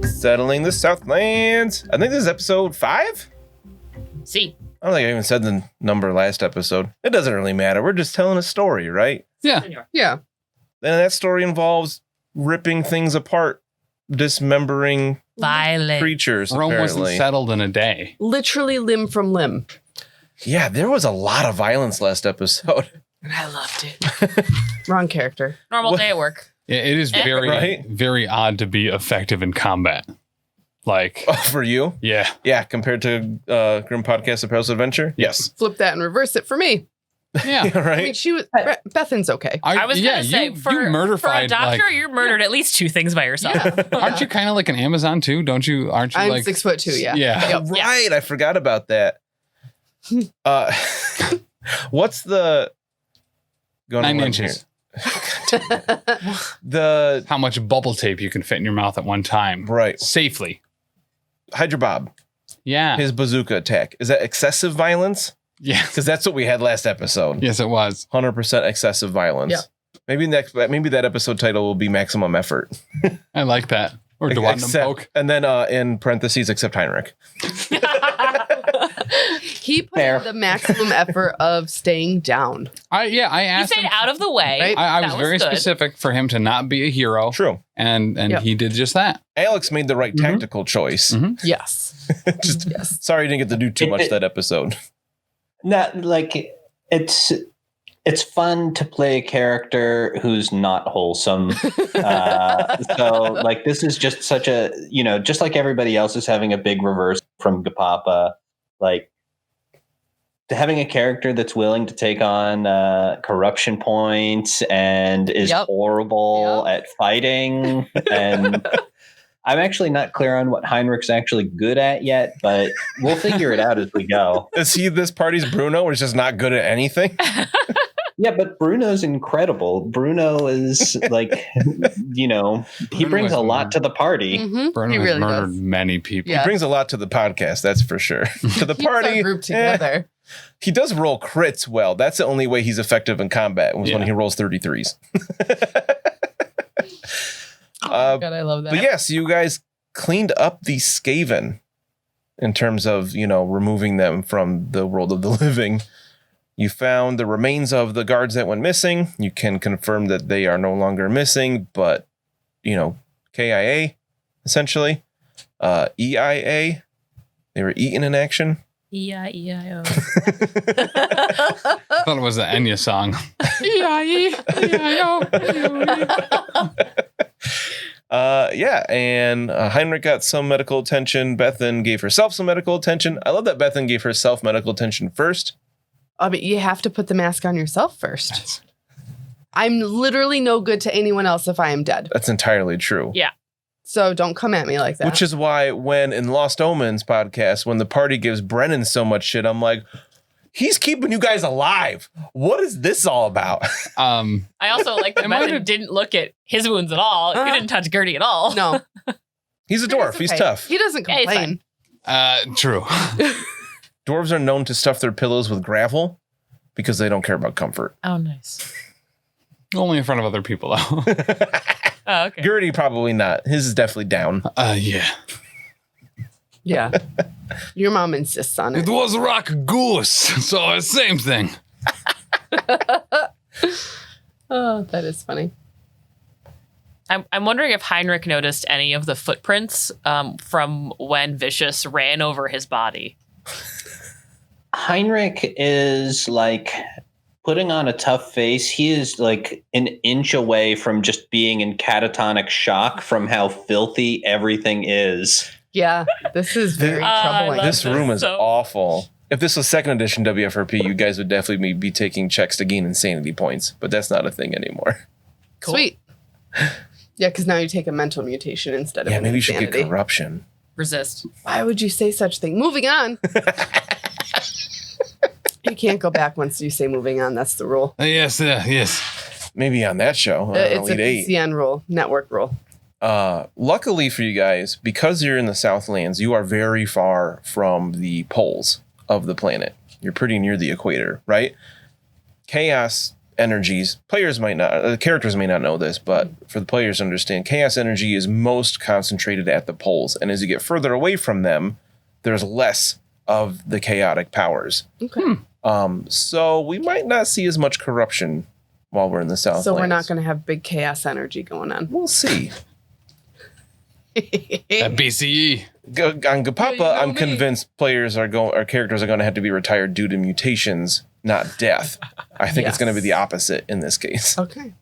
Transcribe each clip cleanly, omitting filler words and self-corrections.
Settling the Southlands. I think this is episode 5. See. I don't think I even said the number last episode. It doesn't really matter. We're just telling a story, right? Yeah. Yeah. And that story involves ripping things apart, dismembering Violent creatures. Rome apparently. wasn't settled in a day. Literally limb from limb. Yeah, there was a lot of violence last episode. And I loved it. Wrong character. Normal day at work. It is very, Right? very odd to be effective in combat. Like, For you? yeah. Yeah, compared to Grim Podcast, A Perilous Adventure? Yes. Flip that and reverse it for me. Yeah. Yeah, right? I mean, she was. Bethen's okay. I was going to say, you for a murderfied, doctor, like, you murdered at least 2 things by yourself. aren't you kind of like an Amazon too? Aren't you I'm like 6'2", yeah. Yeah. Yep. Right, I forgot about that. What's the... Going 9 on inches? here. The... How much bubble tape you can fit in your mouth at one time. Right. Safely. Hydra Bob, Yeah. his bazooka attack. Is that excessive violence? Yeah. Because that's what we had last episode. Yes, it was. 100% excessive violence. Yeah. Maybe that episode title will be maximum effort. I like that. Or Dewatnam poke. And then in parentheses, except Heinrik. He put in the maximum effort of staying down. I You asked stayed him. out of the way. Right? I was That very good. specific for him to not be a hero. True. And Yep. he did just that. Alex made the right tactical choice. Yes. Just Yes. sorry you didn't get to do too much that episode. Not like it's fun to play a character who's not wholesome. So like this is just such a, just like everybody else is having a big reverse from Gapapa, like having a character that's willing to take on corruption points and is horrible at fighting. And I'm actually not clear on what Heinrik's actually good at yet, but we'll figure it out as we go. Is he this party's Bruno, or is just not good at anything? Yeah, but Bruno's incredible. Bruno is like, he brings a lot to the party. Bruno He has really murdered does. many people. Yeah. He brings a lot to the podcast, that's for sure. To the Keeps our party, group together. he does roll crits well. That's the only way he's effective in combat, was when Yeah. he rolls 33s. Oh my God, I love that. But yes, you guys cleaned up the Skaven in terms of, removing them from the world of the living. You found the remains of the guards that went missing. You can confirm that they are no longer missing, but, KIA, essentially. EIA, they were eaten in action. E-I-E-I-O. I thought it was the Enya song. Yeah, and Heinrich got some medical attention. Bethen gave herself some medical attention. I love that Bethen gave herself medical attention first. But you have to put the mask on yourself first. I'm literally no good to anyone else if I am dead. That's entirely true. Yeah. So don't come at me like that. Which is why when in Lost Omens podcast, when the party gives Brennan so much shit, I'm like, he's keeping you guys alive. What is this all about? I also like that It might Bethen have- didn't look at his wounds at all. You didn't touch Gerty at all. No. He's a dwarf. It's He's okay. tough. He doesn't Yeah, he's complain. True. Dwarves are known to stuff their pillows with gravel because they don't care about comfort. Oh, nice. Only in front of other people, though. Oh, okay. Gertie, probably not. His is definitely down. Yeah. Yeah. Your mom insists on It it. was rock goose, so same thing. Oh, that is funny. I'm wondering if Heinrich noticed any of the footprints from when Vicious ran over his body. Heinrich is like putting on a tough face. He is like an inch away from just being in catatonic shock from how filthy everything is. Yeah, this is very troubling. love This room is so- awful. If this was second edition WFRP, you guys would definitely be taking checks to gain insanity points, but that's not a thing anymore. Cool. Sweet. Yeah, because now you take a mental mutation instead of Yeah, an maybe you should insanity. get corruption. Resist. Why would you say such thing? Moving on. You can't go back once you say moving on. That's the rule. Yes. Maybe on that show. It's a Elite Eight. PCN rule, network rule. Luckily for you guys, because you're in the Southlands, you are very far from the poles of the planet. You're pretty near the equator, right? Chaos energies, characters may not know this, but for the players to understand, chaos energy is most concentrated at the poles. And as you get further away from them, there's less of the chaotic powers. Okay. So we might not see as much corruption while we're in the Southlands. So we're not going to have big chaos energy going on. We'll see. That BCE. On Gapapa, I'm convinced characters are going to have to be retired due to mutations, not death. I think it's going to be the opposite in this case. Okay.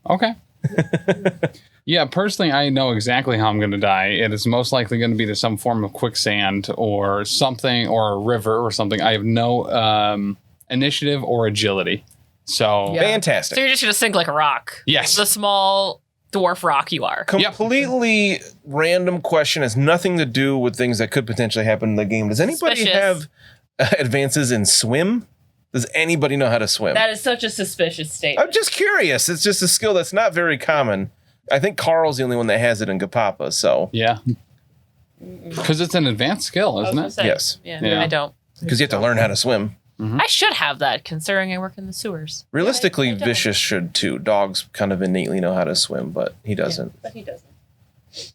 Yeah, personally, I know exactly how I'm going to die. It is most likely going to be to some form of quicksand or something, or a river or something. I have no initiative or agility. So, Yeah. Fantastic. So you're just going to sink like a rock. Yes. The small dwarf rock you are. Completely random question, has nothing to do with things that could potentially happen in the game. Does anybody Suspicious. have advances in swim? Does anybody know how to swim? That is such a suspicious statement. I'm just curious. It's just a skill that's not very common. I think Carl's the only one that has it in Gapapa, so. yeah. Because it's an advanced skill, I was isn't gonna it? say, Yes. Yeah, Yeah. I don't. Because you have to learn how to swim. I should have that, considering I work in the sewers. Realistically, I don't. Vicious should too. Dogs kind of innately know how to swim, but he doesn't. But he doesn't.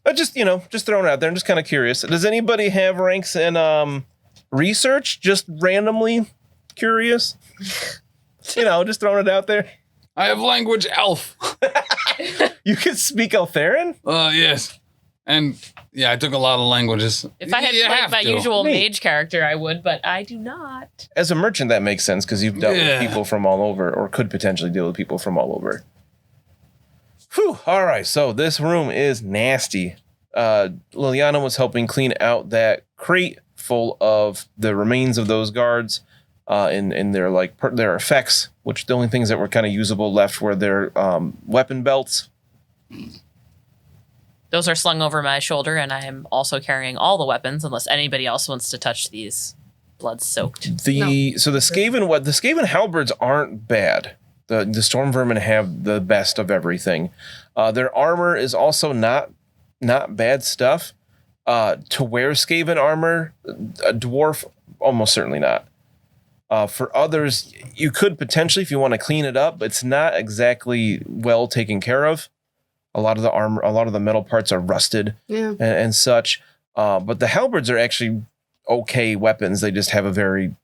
I just, just throwing it out there. I'm just kind of curious. Does anybody have ranks in research? Just randomly curious? Just throwing it out there. I have language elf. You can speak Eltherin? Yes. And yeah, I took a lot of languages. If I had You played have my to. usual Neat. mage character, I would, but I do not. As a merchant, that makes sense because you've dealt Yeah. with people from all over, or could potentially deal with people from all over. Whew. All right, so this room is nasty. Liliana was helping clean out that crate full of the remains of those guards in their their effects, which the only things that were kind of usable left were their weapon belts. Those are slung over my shoulder, and I am also carrying all the weapons, unless anybody else wants to touch these blood-soaked. So the Skaven halberds aren't bad. The storm vermin have the best of everything. Their armor is also not bad stuff. To wear Skaven armor, a dwarf almost certainly not. For others, you could potentially, if you want to clean it up, but it's not exactly well taken care of. A lot of the armor, a lot of the metal parts are rusted and such. But the halberds are actually okay weapons. They just have a very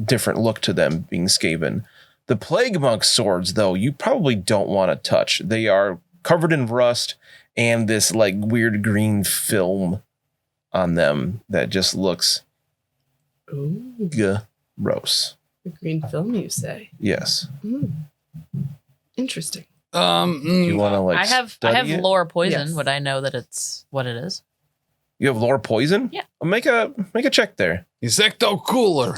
different look to them, being Skaven. The Plague Monk swords, though, you probably don't want to touch. They are covered in rust and this weird green film on them that just looks Ooh, gross. the green film, you say? Yes. Interesting. You want to I have study it? lore poison. Yes. Would I know that it's what it is? You have lore poison? Yeah. Make a check there. Insecto cooler.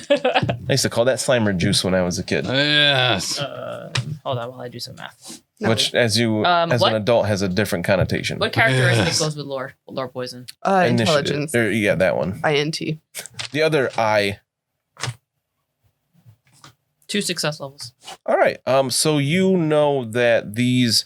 I used to call that Slimer juice when I was a kid. Yes. Hold on while I do some math. No. Which, as an what? adult, has a different connotation. What characteristic Yes. goes with lore poison? Intelligence. Yeah, that one. INT. The other I. 2 success levels. All right. So you know that these.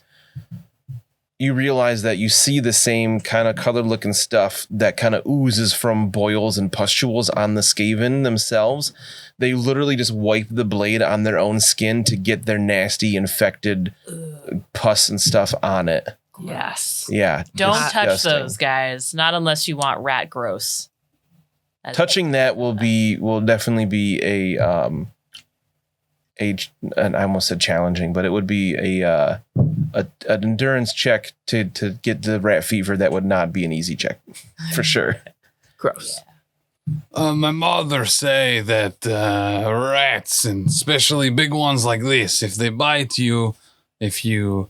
You realize that you see the same kind of color-looking stuff that kind of oozes from boils and pustules on the Skaven themselves. They literally just wipe the blade on their own skin to get their nasty, infected pus and stuff on it. Yes. Yeah. Don't touch disgusting. those, guys. Not unless you want rat gross. Touching that will definitely be and I almost said challenging, but it would be an endurance check to get the rat fever. That would not be an easy check for sure. Gross. My mother say that rats, and especially big ones like this, if they bite you, if you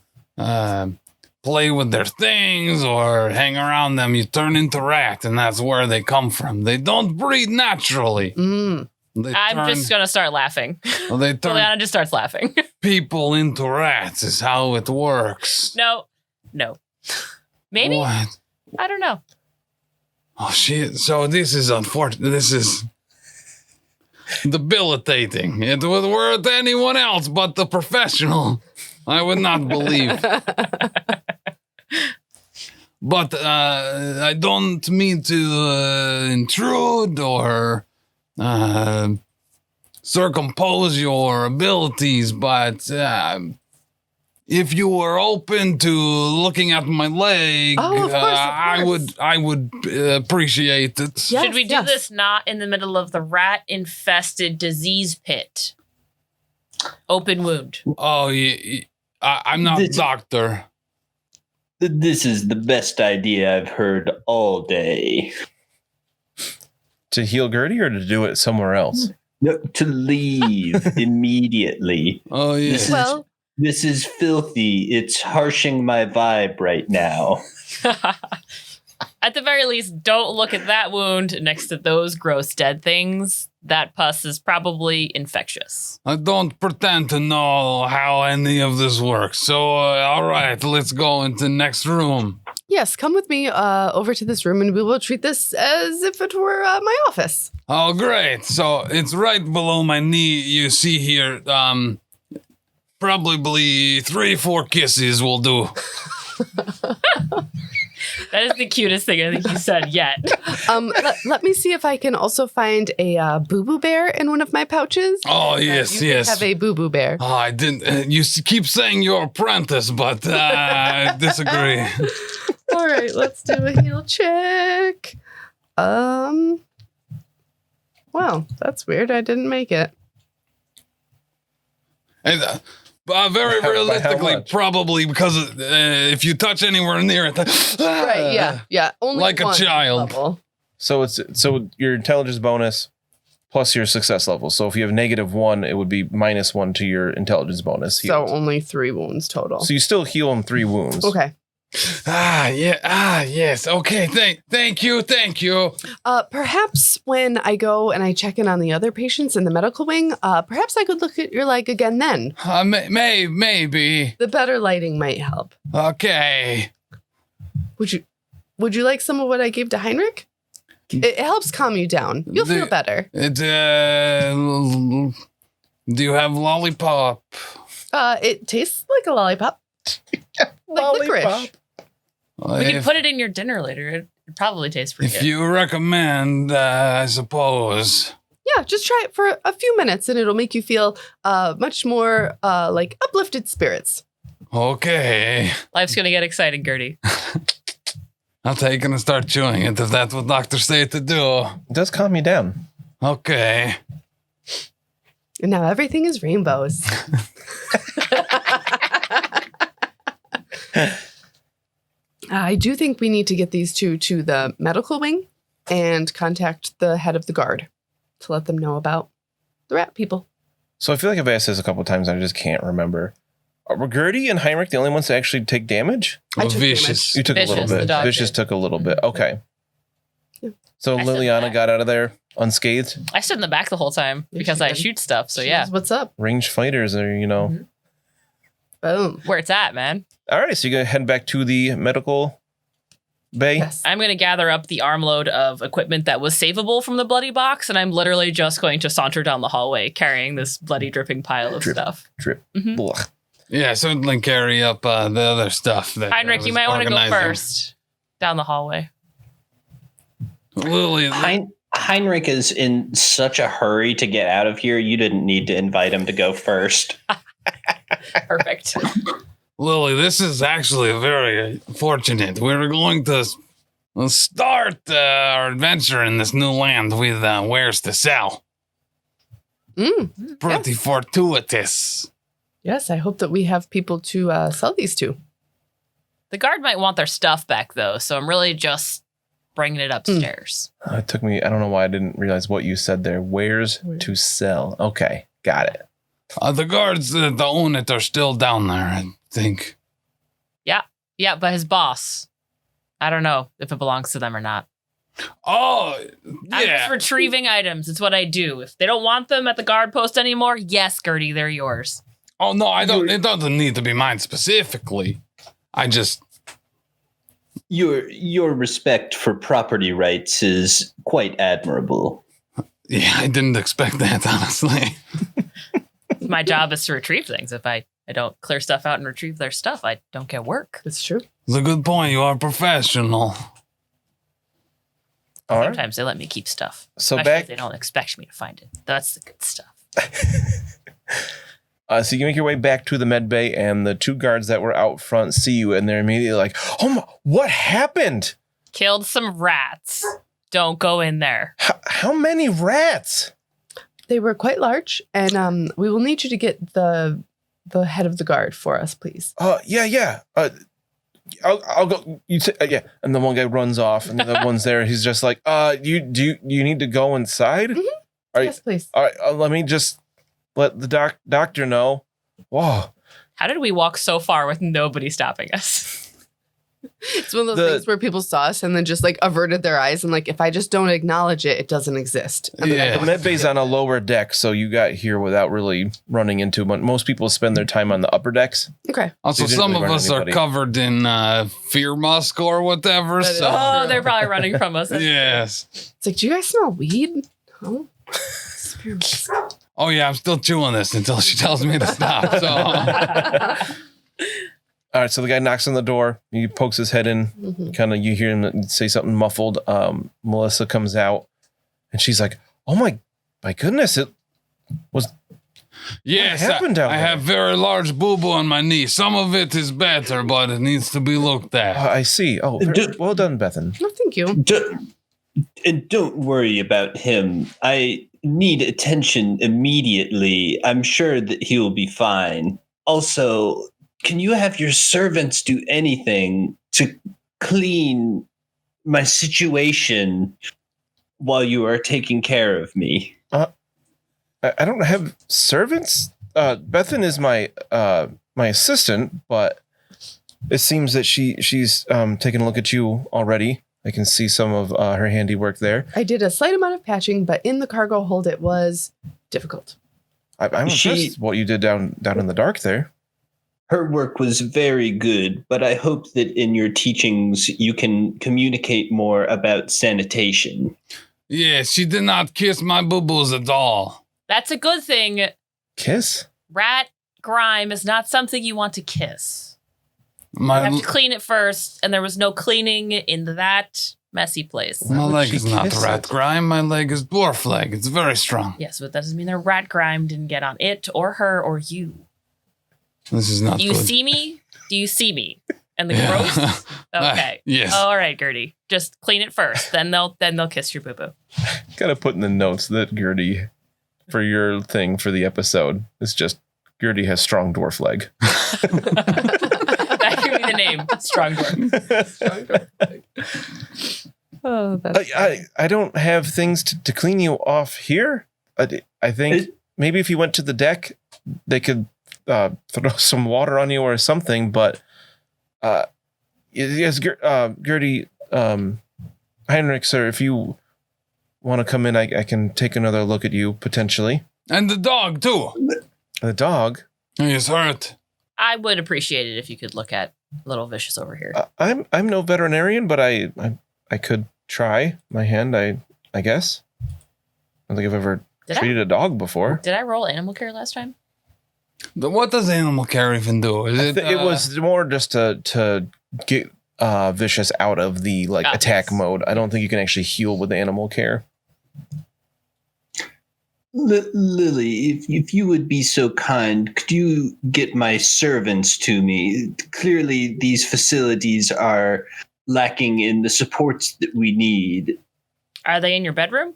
play with their things or hang around them, you turn into rat, and that's where they come from. They don't breed naturally. I'm just going to start laughing. They turn Liliana just starts laughing. people into rats is how it works. No. Maybe? What? I don't know. Oh, shit. So this is unfortunate. This is debilitating. It would work to anyone else but the professional. I would not believe. But I don't mean to intrude or circumpose your abilities, but if you were open to looking at my leg, of course. I would appreciate it. Yes, Should we do this not in the middle of the rat-infested disease pit? Open wound. Oh, I'm not a doctor. This is the best idea I've heard all day. To heal Gerty or to do it somewhere else? No, to leave immediately. Oh, yeah. This is filthy. It's harshing my vibe right now. At the very least, don't look at that wound next to those gross dead things. That pus is probably infectious. I don't pretend to know how any of this works. So, all right, let's go into the next room. Yes, come with me over to this room and we will treat this as if it were my office. Oh, great. So it's right below my knee. You see here, probably 3-4 kisses will do. That is the cutest thing I think you said yet. Let me see if I can also find a boo-boo bear in one of my pouches. Oh, yes, You yes. have a boo-boo bear. Oh, I didn't. You keep saying you're apprentice, but I disagree. All right, let's do a heal check. Wow, that's weird. I didn't make it. And, very By how realistically, much? probably because if you touch anywhere near it, Right, yeah. Only like a one child. level. So your intelligence bonus plus your success level. So if you have -1, it would be -1 to your intelligence bonus. So healed. only 3 wounds total. So you still heal him 3 wounds. Okay. Yes. Okay. Thank you. Perhaps when I go and I check in on the other patients in the medical wing, perhaps I could look at your leg again then. Maybe. The better lighting might help. Okay. Would you like some of what I gave to Heinrik? It helps calm you down. You'll feel better. Do you have lollipop? It tastes like a lollipop. Like licorice. We can put it in your dinner later. It probably tastes pretty If good. you recommend, I suppose. Yeah, just try it for a few minutes and it'll make you feel much more like uplifted spirits. Okay. Life's going to get exciting, Gerty. I'll take it and start chewing it if that's what doctors say to do. It does calm you down. Okay. And now everything is rainbows. I do think we need to get these two to the medical wing and contact the head of the guard to let them know about the rat people. So I feel like I've asked this a couple times and I just can't remember. Were Gerty and Heinrik the only ones to actually take damage? I took Vicious. You took Vicious, a little the bit. dog Vicious did. took a little bit. Okay. Yeah. So I said Liliana that. got out of there unscathed. I stood in the back the whole time Yeah, because she I did. shoot stuff. So She yeah, knows what's up? Ranged fighters are, Boom. where it's at, man. All right, so you're going to head back to the medical bay? Yes. I'm going to gather up the armload of equipment that was savable from the bloody box, and I'm literally just going to saunter down the hallway carrying this bloody dripping pile of Drip. stuff. Drip. Mhm. Blech. Yeah, certainly carry up the other stuff. That Heinrik, you might want to go first down the hallway. Lily, Heinrik is in such a hurry to get out of here. You didn't need to invite him to go first. Perfect. Lily, this is actually very fortunate. We're going to start our adventure in this new land with wares to sell. Pretty Yes. fortuitous. Yes, I hope that we have people to sell these to. The guard might want their stuff back, though, so I'm really just bringing it upstairs. It took me, I don't know why I didn't realize what you said there. Wares to sell. Okay, got it. The guards that own it are still down there, I think. Yeah, Yeah, but his boss. I don't know if it belongs to them or not. Oh, I'm just yeah. retrieving items. It's what I do. If they don't want them at the guard post anymore, yes, Gerty, they're yours. Oh, no, I don't. It doesn't need to be mine specifically. I just... Your respect for property rights is quite admirable. Yeah, I didn't expect that, honestly. My job is to retrieve things. If I don't clear stuff out and retrieve their stuff, I don't get work. That's true. It's a good point. You are a professional. All right. Sometimes they let me keep stuff. So Especially back. if they don't expect me to find it. That's the good stuff. So you make your way back to the med bay, and the 2 guards that were out front see you, and they're immediately like, "Oh my, what happened? Killed some rats. Don't go in there. How many rats?" They were quite large, and we will need you to get the head of the guard for us, please. Yeah. I'll go. You say, yeah. And the one guy runs off, and the other one's there. He's just like, you need to go inside? Mhm. All right, Yes, please. all right. Let me just let the doctor know. Whoa. How did we walk so far with nobody stopping us? It's one of those things where people saw us and then just like averted their eyes and like, if I just don't acknowledge it, it doesn't exist. And then Yeah. The med bay's on a lower deck, so you got here without really running into it. Most people spend their time on the upper decks. Okay. Also, You didn't some really of run us anybody. are covered in fear musk or whatever. That is So, Oh, they're probably running from us. yes. It's like, do you guys smell weed? Oh. Oh, yeah, I'm still chewing this until she tells me to stop. So, All right, so the guy knocks on the door. He pokes his head in. Mhm. Kind of, you hear him say something muffled. Melissa comes out, and she's like, "Oh my goodness! It was yes, happened down I there? have very large boo-boo on my knee. Some of it is better, but it needs to be looked at. I see. Oh, well done, Bethen. No, thank you. And don't worry about him. I need attention immediately. I'm sure that he will be fine. Also, can you have your servants do anything to clean my situation while you are taking care of me? I don't have servants. Bethen is my assistant, but it seems that she's taken a look at you already. I can see some of her handiwork there. I did a slight amount of patching, but in the cargo hold, it was difficult. I'm impressed what you did down in the dark there. Her work was very good, but I hope that in your teachings you can communicate more about sanitation. Yes, she did not kiss my boo-boos at all. That's a good thing. Kiss? Rat grime is not something you want to kiss. You My, have to clean it first, and there was no cleaning in that messy place. my would leg she is not kiss rat it? grime. My leg is dwarf leg. It's very strong. Yes, but that doesn't mean their rat grime didn't get on it or her or you. This is not Do you good. see me? Do you see me? And the Yeah. gross? Okay. Yes. All right, Gerty. Just clean it first. Then they'll kiss your boo-boo. Gotta put in the notes that Gerty, for your thing for the episode, is just Gerty has strong dwarf leg. That could be the name. Strong dwarf. Oh, that's I don't have things to clean you off here. I think maybe if you went to the deck, they could throw some water on you or something. But yes, Gerty, Heinrik, sir, if you want to come in, I can take another look at you potentially. And the dog, too. The dog. He's hurt. I would appreciate it if you could look at Little Vicious over here. I'm no veterinarian, but I could try my hand. I guess. I don't think I've ever treated a dog before. Did I roll animal care last time? What does animal care even do? Is It was more just to get Vicious out of the attack yes. mode. I don't think you can actually heal with animal care. Lily, if you would be so kind, could you get my servants to me? Clearly, these facilities are lacking in the supports that we need. Are they in your bedroom?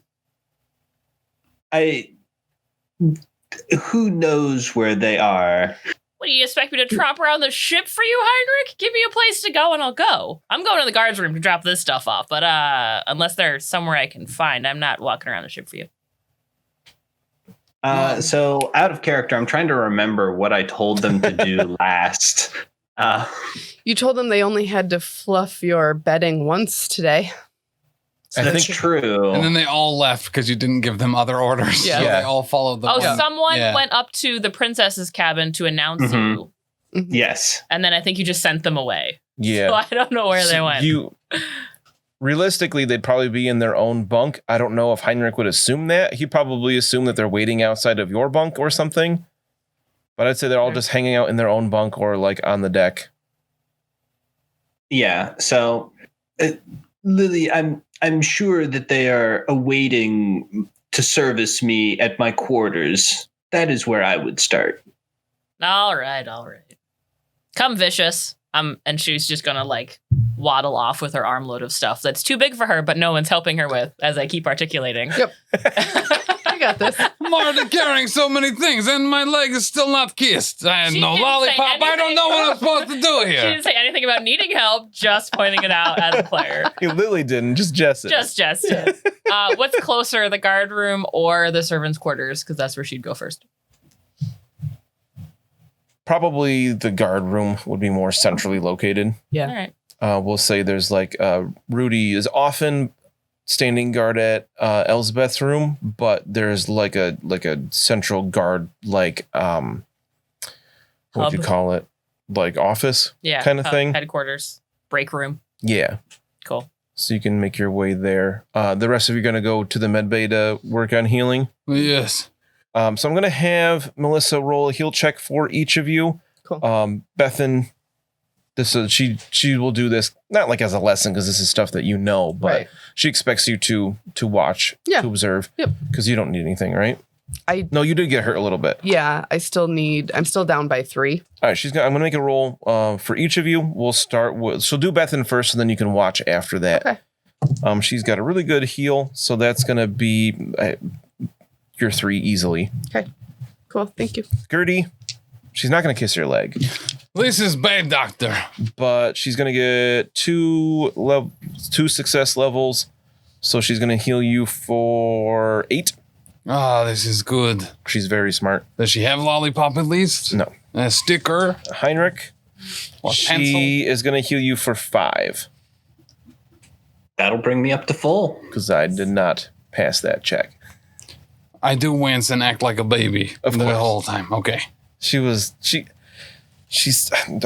Who knows where they are? What, do you expect me to tromp around the ship for you, Heinrik? Give me a place to go and I'll go. I'm going to the guards room to drop this stuff off, but unless there's somewhere I can find, I'm not walking around the ship for you. So out of character, I'm trying to remember what I told them to do last. You told them they only had to fluff your bedding once today. That's true. And then they all left because you didn't give them other orders. Yeah. So they all followed the Someone went up to the princess's cabin to announce you. Mm-hmm. Yes. And then I think you just sent them away. Yeah. So I don't know where they went. Realistically, they'd probably be in their own bunk. I don't know if Heinrik would assume that. He'd probably assume that they're waiting outside of your bunk or something. But I'd say they're all just hanging out in their own bunk or like on the deck. Yeah. So, Lily, I'm sure that they are awaiting to service me at my quarters. That is where I would start. All right. Come, Vicious. And she's just gonna like waddle off with her armload of stuff that's too big for her, but no one's helping her with, as I keep articulating. Yep. I got this. I'm already carrying so many things, and my leg is still not kissed. I have no lollipop. I don't know what I'm supposed to do She here. didn't say anything about needing help, just pointing it out as a player. Lily didn't, just Jess. Just it. What's closer, the guard room or the servants' quarters? Because that's where she'd go first. Probably the guard room would be more centrally located. Yeah. All right. We'll say there's like Rudy is often standing guard at Elsbeth's room, but there's like a central guard what would you call it? Like office kind of thing. Headquarters, break room. Yeah. Cool. So you can make your way there. The rest of you are going to go to the med bay to work on healing. Yes. So I'm going to have Melissa roll a heal check for each of you. Cool. Bethen, she will do this not like as a lesson because this is stuff that you know, but she expects you to watch, to observe, because you don't need anything, right? No, you did get hurt a little bit. Yeah, I'm still down by 3. All right, I'm going to make a roll for each of you. We'll start with, she'll do Bethen first, and then you can watch after that. Okay. She's got a really good heal, so that's going to be your 3 easily. Okay, cool. Thank you. Gerty, she's not going to kiss your leg. This is bad, doctor. But she's going to get 2 success levels, so she's going to heal you for 8. Ah, this is good. She's very smart. Does she have lollipop at least? No. A sticker? Heinrik, she is going to heal you for 5. That'll bring me up to full. Because I did not pass that check. I do wince and act like a baby Of the course. whole time. Okay. She's. I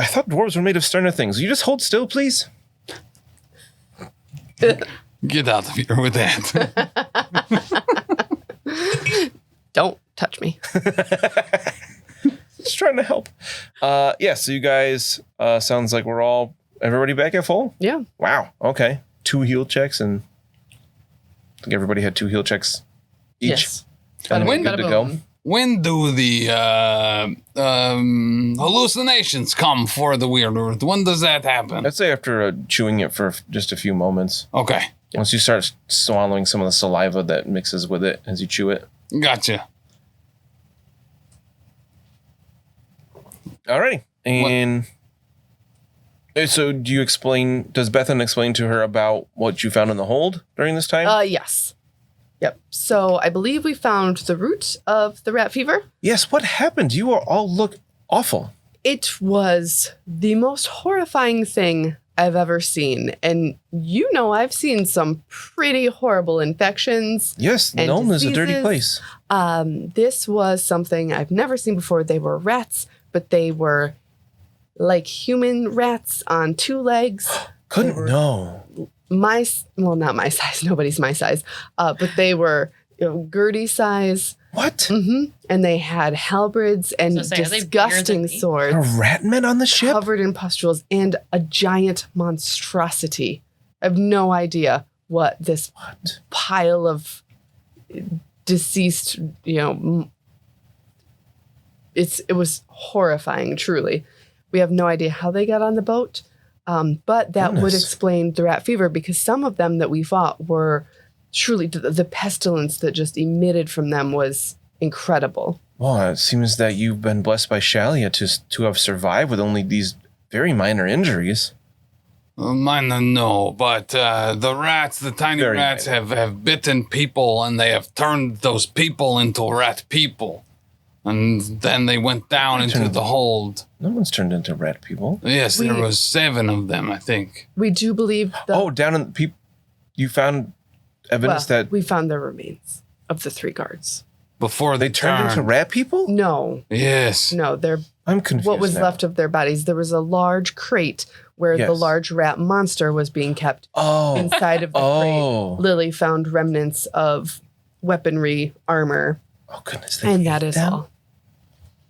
thought dwarves were made of sterner things. Will you just hold still, please? Get out of here with that. Don't touch me. Just trying to help. So you guys, sounds like everybody back at full? Yeah. Wow. Okay. 2 heal checks, and I think everybody had 2 heal checks each. Yes. And we're Bada good to boom. go. When do the hallucinations come for the wierdroot? When does that happen? I'd say after chewing it for just a few moments. Okay. Once you start swallowing some of the saliva that mixes with it as you chew it. Gotcha. Alrighty. And so does Bethen explain to her about what you found in the hold during this time? Yes. Yep. So I believe we found the root of the rat fever. Yes, what happened? You all look awful. It was the most horrifying thing I've ever seen. And I've seen some pretty horrible infections. Yes, and Nuln is a dirty diseases. place. This was something I've never seen before. They were rats, but they were like human rats on 2 legs. Couldn't know. Not my size. Nobody's my size. But they were Gerty size. What? And they had halberds and Are they bigger disgusting than me? swords. Are rat men on the ship? Covered in pustules and a giant monstrosity. I have no idea what this pile of deceased, it was horrifying, truly. We have no idea how they got on the boat, but that would Goodness. explain the rat fever, because some of them that we fought were truly, the pestilence that just emitted from them was incredible. Well, it seems that you've been blessed by Shalia to have survived with only these very minor injuries. Mine, no, but the rats, the tiny Very rats, minor. have bitten people, and they have turned those people into rat people. And then they went down into the hold. No one's turned into rat people. Yes, there was 7 of them, I think. We do believe Down in you found evidence that we found the remains of the 3 guards. Before they turned into rat people? No. Yes. No, they're I'm confused. what was now. left of their bodies. There was a large crate where the large rat monster was being kept. Inside of the crate, Lily found remnants of weaponry, armor. Oh, goodness. And that is all.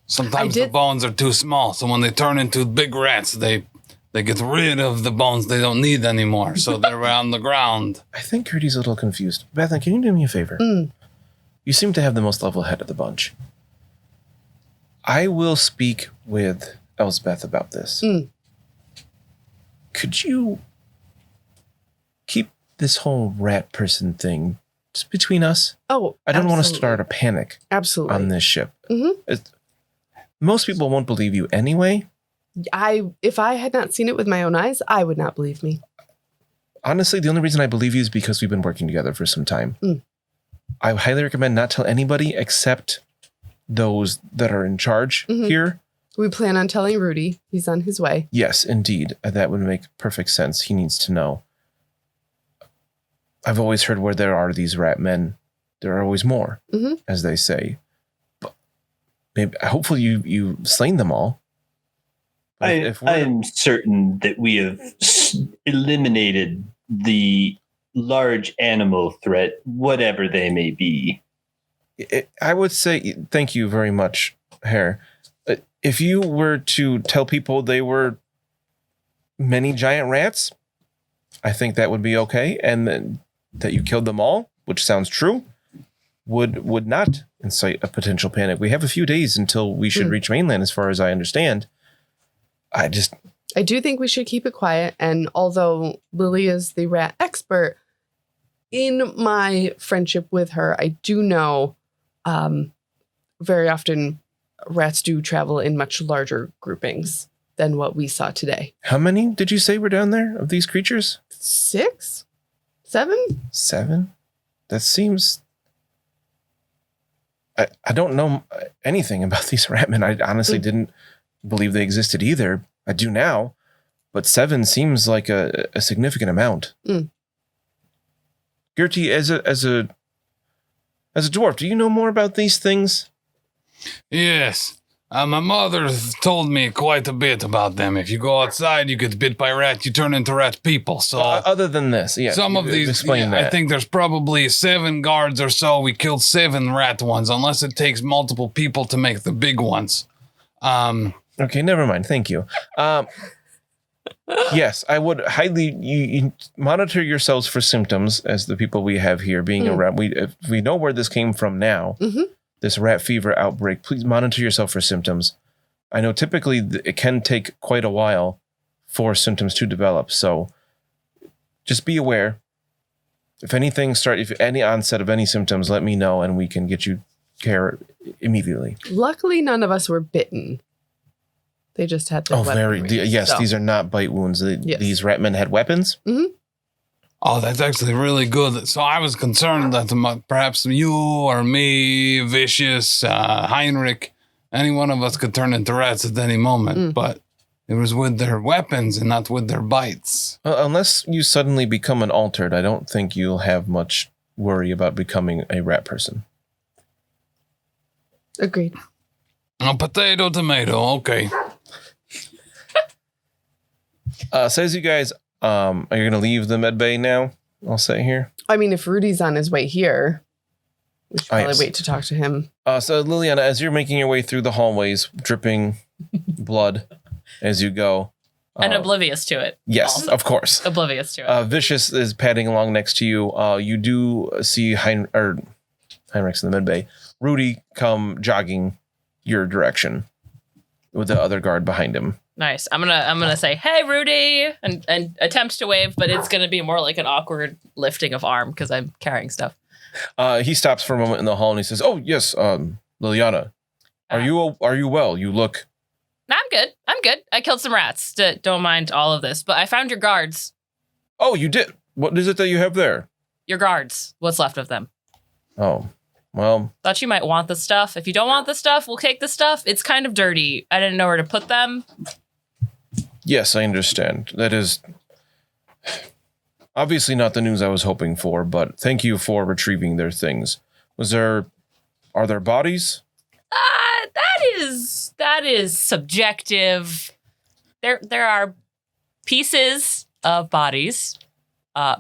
Sometimes the bones are too small, so when they turn into big rats, they get rid of the bones they don't need anymore, so they're on the ground. I think Gerty's a little confused. Bethen, can you do me a favor? You seem to have the most level head of the bunch. I will speak with Elsbeth about this. Could you keep this whole rat person thing just between us? Oh, I don't want to start a panic on this ship. Most people won't believe you anyway. If I had not seen it with my own eyes, I would not believe me. Honestly, the only reason I believe you is because we've been working together for some time. I highly recommend not tell anybody except those that are in charge here. We plan on telling Rudy. He's on his way. Yes, indeed. That would make perfect sense. He needs to know. I've always heard where there are these rat men, there are always more, as they say. But maybe, hopefully you've slain them all. I'm certain that we have eliminated the large animal threat, whatever they may be. I would say, thank you very much, Hare. If you were to tell people they were many giant rats, I think that would be okay. And then that you killed them all, which sounds true, would not incite a potential panic. We have a few days until we should reach mainland, as far as I understand. I do think we should keep it quiet. And although Lily is the rat expert, in my friendship with her, I do know very often rats do travel in much larger groupings than what we saw today. How many did you say were down there of these creatures? 6? 7? 7? That seems... I don't know anything about these ratmen. I honestly didn't believe they existed either. I do now. But 7 seems like a significant amount. Gerty, as a dwarf, do you know more about these things? Yes. My mother told me quite a bit about them. If you go outside, you get bit by rats, you turn into rat people. So other than this, some of these, explain that. I think there's probably 7 guards or so. We killed 7 rat ones, unless it takes multiple people to make the big ones. Okay, never mind. Thank you. Yes, I would highly you monitor yourselves for symptoms, as the people we have here being around. If we know where this came from now. This rat fever outbreak, please monitor yourself for symptoms. I know typically it can take quite a while for symptoms to develop, so just be aware. If any onset of any symptoms, let me know and we can get you care immediately. Luckily, none of us were bitten. They just had the yes, these are not bite wounds. These rat men had weapons. Oh, that's actually really good. So I was concerned that perhaps you or me, Vicious, Heinrik, any one of us could turn into rats at any moment. But it was with their weapons and not with their bites. Unless you suddenly become an altered, I don't think you'll have much worry about becoming a rat person. Agreed. Potato, tomato, okay. So as you guys... are you going to leave the med bay now? I'll say here. I mean, if Rudy's on his way here, we should probably wait to talk to him. So Liliana, as you're making your way through the hallways, dripping blood as you go. And oblivious to it. Yes, also. Of course. Oblivious to it. Vicious is padding along next to you. You do see Heinrik's in the med bay. Rudy come jogging your direction with the other guard behind him. Nice. I'm gonna say, "Hey, Rudy," and attempt to wave, but it's gonna be more like an awkward lifting of arm because I'm carrying stuff. He stops for a moment in the hall and he says, "Oh yes, Liliana, are you well? You look." No, I'm good. I killed some rats. Don't mind all of this, but I found your guards. Oh, you did. What is it that you have there? Your guards. What's left of them? Oh, Well, Thought you might want the stuff. If you don't want the stuff, we'll take the stuff. It's kind of dirty. I didn't know where to put them. yes, I understand. That is obviously not the news I was hoping for, but thank you for retrieving their things. Are there bodies? That is subjective. There are pieces of bodies,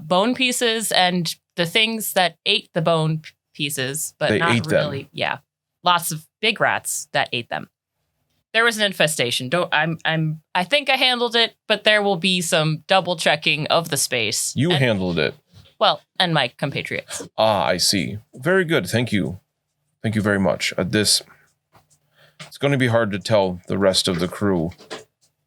bone pieces, and the things that ate the bone pieces, but They not ate them. really. Yeah, lots of big rats that ate them. There was an infestation. I think I handled it, but there will be some double checking of the space. You handled it. Well, and my compatriots. Ah, I see. Very good. Thank you. Thank you very much. It's going to be hard to tell the rest of the crew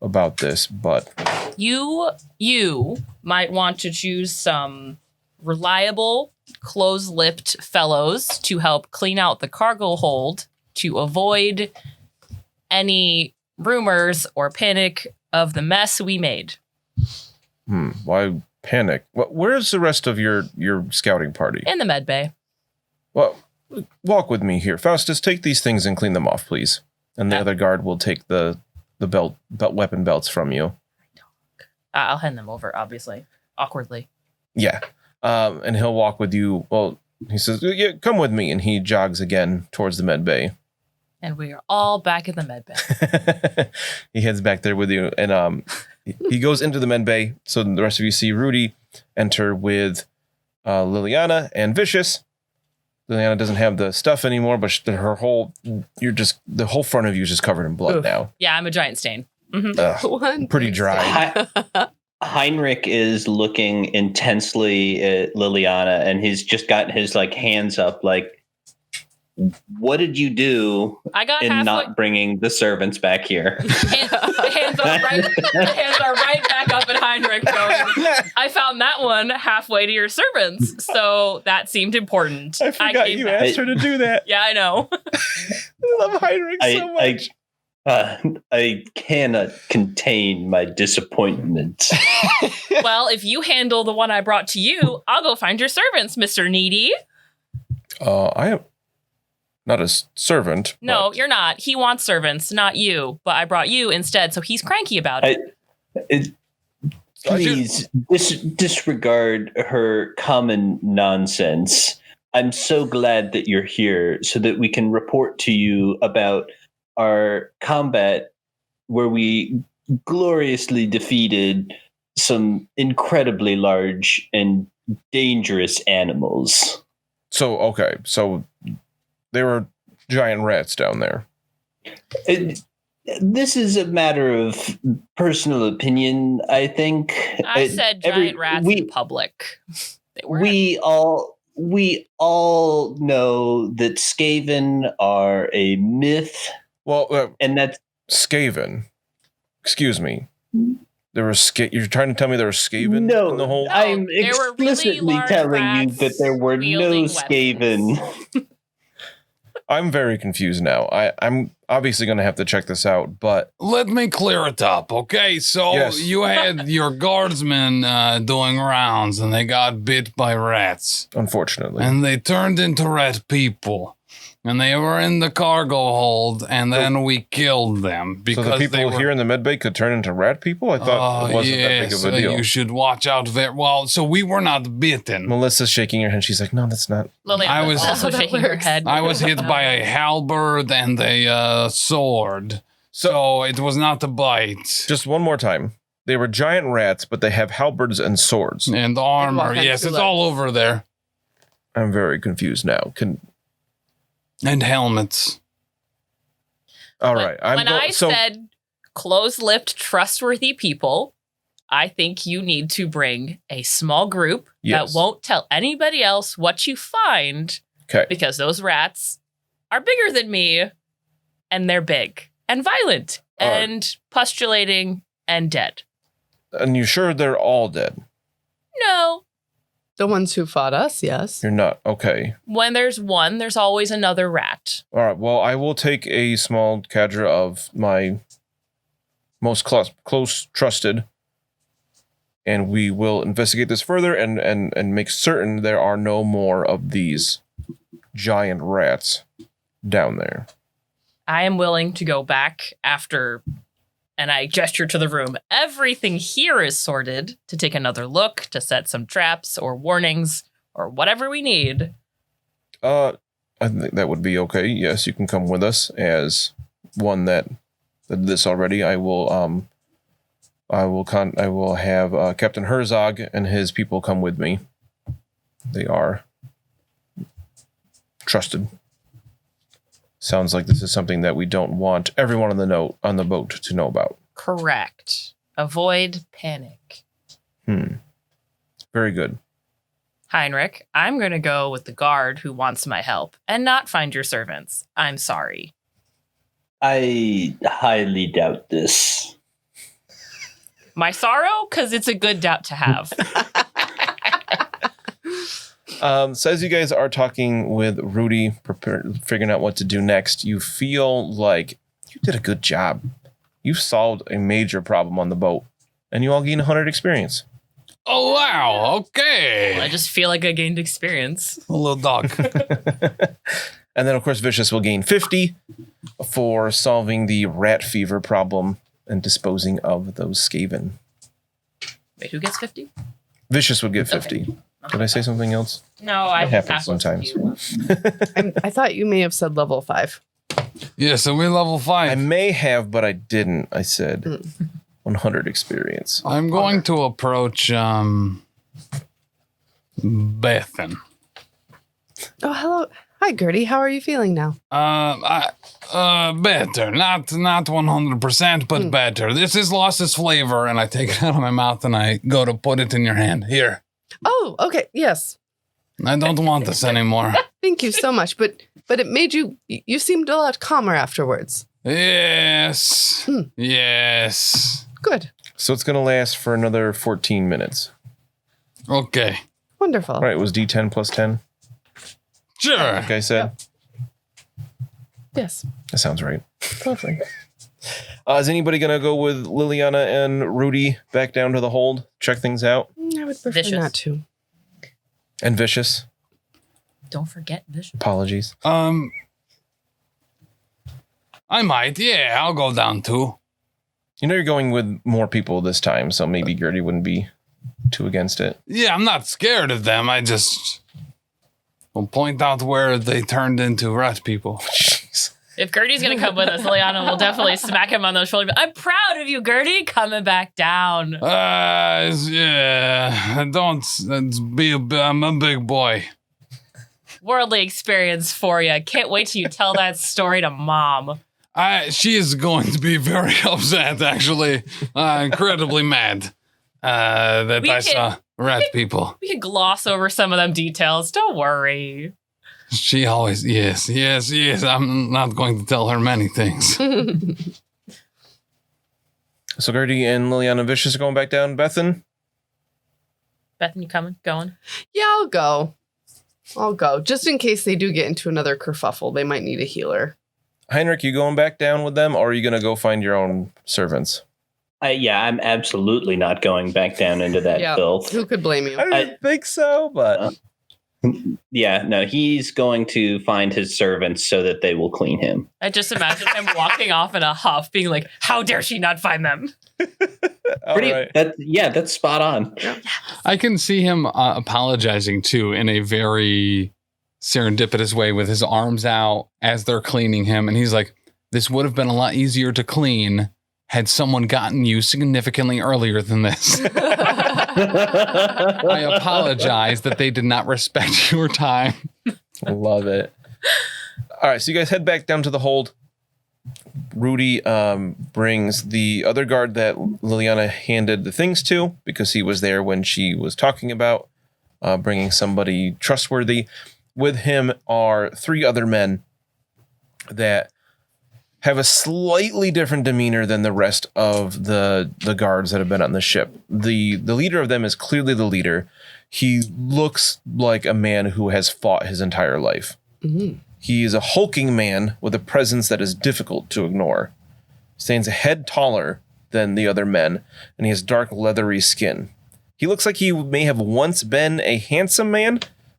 about this, but You might want to choose some reliable, close-lipped fellows to help clean out the cargo hold to avoid any rumors or panic of the mess we made. why panic? Where's the rest of your scouting party? In the med bay. Well, walk with me here. Faustus, take these things and clean them off, please. And the other guard will take the weapon belts from you. I'll hand them over, obviously. Awkwardly. Yeah. And he'll walk with you. Well, he says, yeah, come with me. And he jogs again towards the med bay. And we are all back in the med bay. He heads back there with you. And he goes into the med bay. So the rest of you see Rudy enter with Liliana and Vicious. Liliana doesn't have the stuff anymore, but the whole front of you is just covered in blood Oof. now. Yeah, I'm a giant stain. Mm-hmm. Ugh, pretty dry. Heinrik is looking intensely at Liliana, and he's just got his hands up, what did you do I got in halfway. not bringing the servants back here? The hands are right back up at Heinrich going, I found that one halfway to your servants. So that seemed important. I forgot came you back. asked her to do that. Yeah, I know. I love Heinrich so much. I cannot contain my disappointment. Well, if you handle the one I brought to you, I'll go find your servants, Mr. Needy. I am not a servant. No, but you're not. He wants servants, not you. But I brought you instead, so he's cranky about it. Please disregard her common nonsense. I'm so glad that you're here so that we can report to you about our combat where we gloriously defeated some incredibly large and dangerous animals. So there were giant rats down there. This is a matter of personal opinion, I think. I said giant rats in public. They were. We all know that Skaven are a myth. Well, and that's Skaven. Excuse me. You're trying to tell me there were Skaven in the whole... No, I'm there were really explicitly large telling you rats that there were no wielding Skaven. I'm very confused now. I'm obviously going to have to check this out, but... Let me clear it up, okay? So Yes. you had your guardsmen doing rounds, and they got bit by rats. Unfortunately. And they turned into rat people. And they were in the cargo hold, and then we killed them. Because so the people they were, here in the medbay could turn into rat people? I thought it wasn't that big of a deal. You should watch out. So we were not bitten. Melissa's shaking her head. She's like, no, that's not... Liliana I was was- also That shaking her works. head. I was hit by a halberd and a sword. So it was not a bite. Just one more time. They were giant rats, but they have halberds and swords. And armor. walk on Yes, two it's legs. all over there. I'm very confused now. And helmets. All right. When I said close-lipped, trustworthy people, I think you need to bring a small group Yes. that won't tell anybody else what you find, Okay. because those rats are bigger than me, and they're big and violent All right. and postulating and dead. And you sure they're all dead? No. The ones who fought us, yes. You're not. Okay. When there's one, there's always another rat. All right. Well, I will take a small cadre of my most close trusted, and we will investigate this further and make certain there are no more of these giant rats down there. I am willing to go back after, and I gesture to the room. Everything here is sorted to take another look, to set some traps or warnings or whatever we need. I think that would be okay. Yes, you can come with us as one that did this already. I will have Captain Herzog and his people come with me. They are trusted. Sounds like this is something that we don't want everyone on the boat to know about. Correct. Avoid panic. Very good. Heinrik, I'm going to go with the guard who wants my help and not find your servants. I'm sorry. I highly doubt this. My sorrow? Because it's a good doubt to have. So as you guys are talking with Rudy, figuring out what to do next, you feel like you did a good job. You solved a major problem on the boat, and you all gain 100 experience. Oh, wow. Okay. I just feel like I gained experience. A little dog. And then, of course, Vicious will gain 50 for solving the rat fever problem and disposing of those Skaven. Wait, who gets 50? Vicious would get 50. Okay. Did I say something else? No, I It happens sometimes. I thought you may have said level 5. Yeah, so we're level I 5. may have, but I didn't. I said 100 experience. I'm going to approach Bethen. Oh, hello. Hi, Gerty. How are you feeling now? Better. Not 100%, but better. This has lost its flavor, and I take it out of my mouth and I go to put it in your hand. Here. Oh, okay. Yes. I don't want this anymore. Thank you so much. But it made you seemed a lot calmer afterwards. Yes. Yes. Good. So it's going to last for another 14 minutes. Okay. Wonderful. All right, it was D10 plus 10. Sure. Like I said. Yes. That sounds right. Lovely. Is anybody going to go with Liliana and Rudy back down to the hold? Check things out? I would prefer Vicious. not to. And Vicious? Don't forget Bishop. Apologies. I might. Yeah, I'll go down too. You know you're going with more people this time, so maybe Gerty wouldn't be too against it. Yeah, I'm not scared of them. I just will point out where they turned into rat people. Jeez. If Gertie's going to come with us, Liana will definitely smack him on the shoulder. I'm proud of you, Gertie. Coming back down. Yeah, I'm a big boy. Worldly experience for you. Can't wait till you tell that story to Mom. She is going to be very upset, actually. Incredibly mad that I saw rat people. We could gloss over some of them details. Don't worry. She always, yes. I'm not going to tell her many things. So Gerty and Liliana and Vicious are going back down. Bethen? Bethen, you coming? Going? Yeah, I'll go. Just in case they do get into another kerfuffle. They might need a healer. Heinrik, you going back down with them, or are you going to go find your own servants? I'm absolutely not going back down into that filth. Who could blame you? I didn't think so, but... Yeah, no, he's going to find his servants so that they will clean him. I just imagine him walking off in a huff, being like, how dare she not find them? Right. That's spot on. I can see him apologizing, too, in a very serendipitous way with his arms out as they're cleaning him. And he's like, this would have been a lot easier to clean had someone gotten you significantly earlier than this. I apologize that they did not respect your time. I love it. All right, so you guys head back down to the hold. Rudy brings the other guard that Liliana handed the things to, because he was there when she was talking about bringing somebody trustworthy. With him are 3 other men that have a slightly different demeanor than the rest of the guards that have been on the ship. The leader of them is clearly the leader. He looks like a man who has fought his entire life. Mm-hmm. He is a hulking man with a presence that is difficult to ignore. He stands a head taller than the other men, and he has dark leathery skin. He looks like he may have once been a handsome man,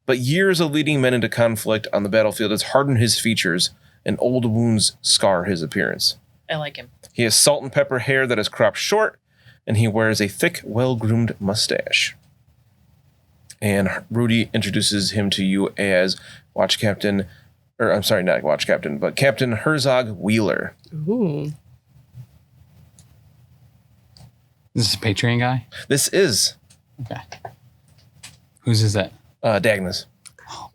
but years of leading men into conflict on the battlefield has hardened his features, and old wounds scar his appearance. I like him. He has salt and pepper hair that is cropped short, and he wears a thick, well-groomed mustache. And Rudy introduces him to you as Watch Captain, or I'm sorry, not Watch Captain, but Captain Herzog Wheeler. Ooh. This is a Patreon guy? This is Okay. Whose is that? Dagna's.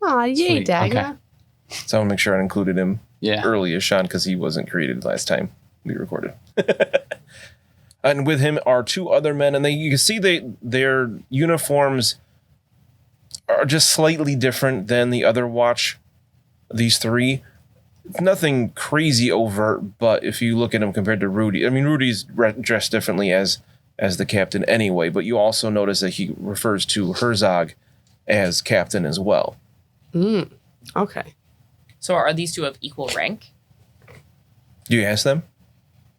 Aw, yay, Sweet, Dagna. okay. So I want to make sure I included him Yeah. early as Sean because he wasn't created last time we recorded. And with him are two other men, and you can see their uniforms are just slightly different than the other watch. These three, nothing crazy overt, but if you look at him compared to Rudy, I mean Rudy's dressed differently as the captain anyway, but you also notice that he refers to Herzog as captain as well. Okay. So are these two of equal rank? Do you ask them?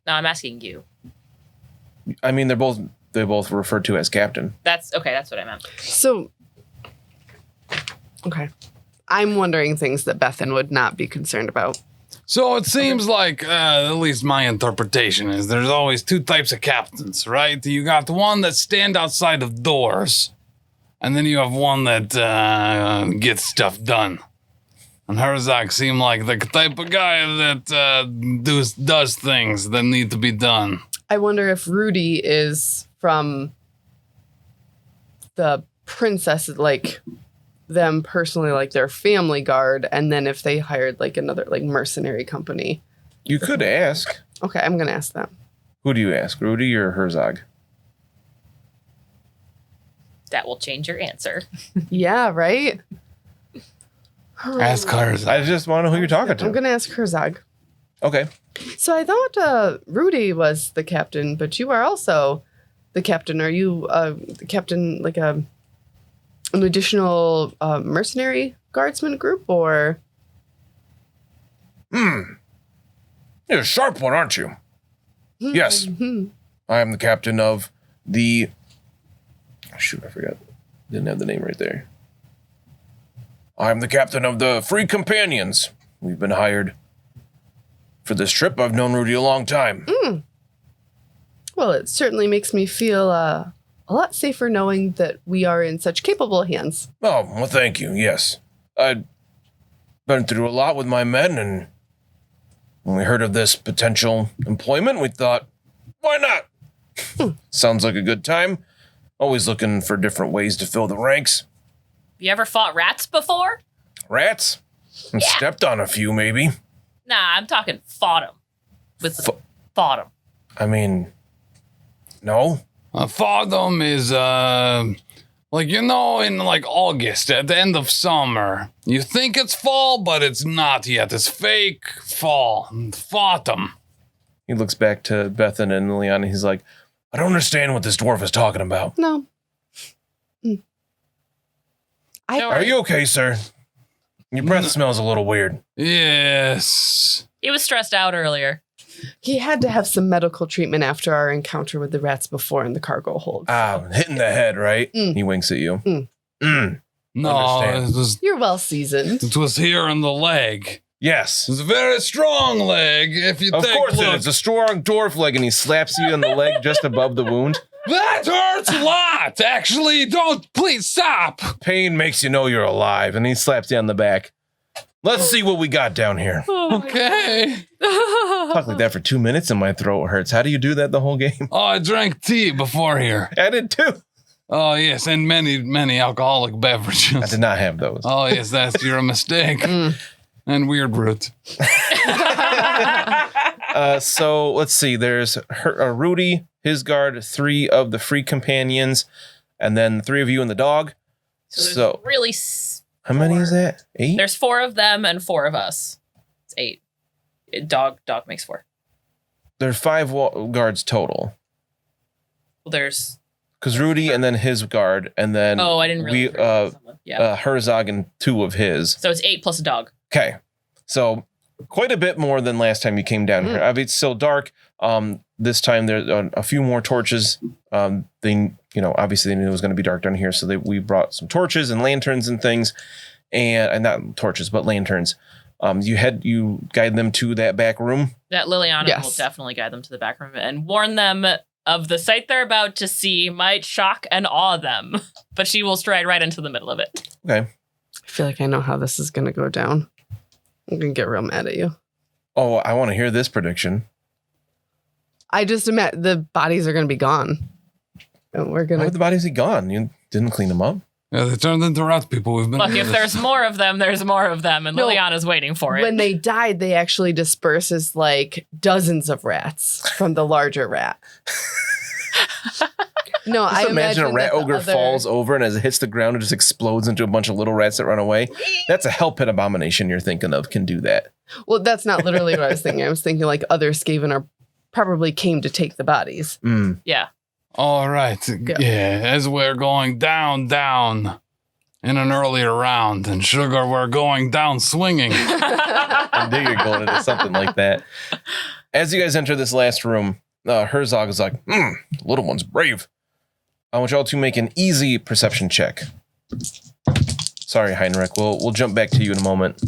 No, I'm asking you. I mean, they're both referred to as captain. That's okay. That's what I meant. So, okay. I'm wondering things that Bethen would not be concerned about. So it seems like, at least my interpretation is, there's always two types of captains, right? You got one that stand outside of doors, and then you have one that gets stuff done. And Herzog seemed like the type of guy that does things that need to be done. I wonder if Rudy is from the princess, like them personally, like their family guard, and then if they hired like another like mercenary company. You could ask. Okay, I'm gonna ask them. Who do you ask, Rudy or Herzog? That will change your answer. Yeah, right? Ask Herzog. I just want to know who you're talking I'm to. gonna ask Herzog. Okay. So I thought Rudy was the captain, but you are also the captain. Are you the captain, like an additional mercenary guardsman group, or? You're a sharp one, aren't you? Yes. I am the captain of the... Shoot, I forgot. Didn't have the name right there. I'm the captain of the Free Companions. We've been hired for this trip. I've known Rudy a long time. Well, it certainly makes me feel a lot safer knowing that we are in such capable hands. Oh, well, thank you. Yes. I've been through a lot with my men, and when we heard of this potential employment, we thought, why not? Sounds like a good time. Always looking for different ways to fill the ranks. You ever fought rats before? Rats? And stepped on a few, maybe. Nah, I'm talking fought them. Fought them. I mean, no. Fardom is, like, in like August, at the end of summer. You think it's fall, but it's not yet. It's fake fall. Fautumn. He looks back to Bethen and Leon, and he's like, I don't understand what this dwarf is talking about. No. Are you okay, sir? Your breath smells a little weird. Yes. He was stressed out earlier. He had to have some medical treatment after our encounter with the rats before in the cargo hold. Hitting the head, right? He winks at you. No, Understand. You're well seasoned. it was here in the leg. Yes. It's a very strong leg. If you Of take course a look. it is. A strong dwarf leg, and he slaps you in the leg just above the wound. That hurts a lot. Actually, don't please stop. Pain makes you know you're alive, and he slaps you on the back. Let's see what we got down here. Okay. Talk like that for 2 minutes and my throat hurts. How do you do that the whole game? Oh, I drank tea before here. I did too. Oh, yes, and many alcoholic beverages. I did not have those. Oh, yes, that's your mistake. And wierdroot. So let's see. There's Rudy, his guard, 3 of the Free Companions, and then 3 of you and the dog. So really, how many is that? 8? there's 4 of them and 4 of us. It's 8. Dog makes 4. There's 5 guards total. Well, there's. Because Rudy and then his guard, and then Oh, I didn't really. we Yeah. Herzog and 2 of his. So it's 8 plus a dog. Okay, so quite a bit more than last time you came down here. I mean, it's still dark. This time there's a few more torches. They, obviously they knew it was going to be dark down here, so we brought some torches and lanterns and things, and not torches but lanterns. You guide them to that back room. That Liliana will definitely guide them to the back room and warn them of the sight they're about to see might shock and awe them, but she will stride right into the middle of it. Okay. I feel like I know how this is going to go down. I'm going to get real mad at you. Oh, I want to hear this prediction. I just admit the bodies are going to be gone. And we're going Why to... are the bodies gone? You didn't clean them up? Yeah, they turned into rat people. We've been. Look, if there's more of them, there's more of them, and Liliana's waiting for it. When they died, they actually disperse as like dozens of rats from the larger rat. No, Just I imagine a rat ogre falls over and as it hits the ground, it just explodes into a bunch of little rats that run away. That's a hell pit abomination you're thinking of can do that. Well, that's not literally what I was thinking. I was thinking like other Skaven probably came to take the bodies. Yeah. All right. Go. Yeah, as we're going down in an earlier round, and Sugar, we're going down swinging. I knew you're going into something like that. As you guys enter this last room, Herzog is like, little one's brave. I want y'all to make an easy perception check. Sorry, Heinrik. We'll jump back to you in a moment.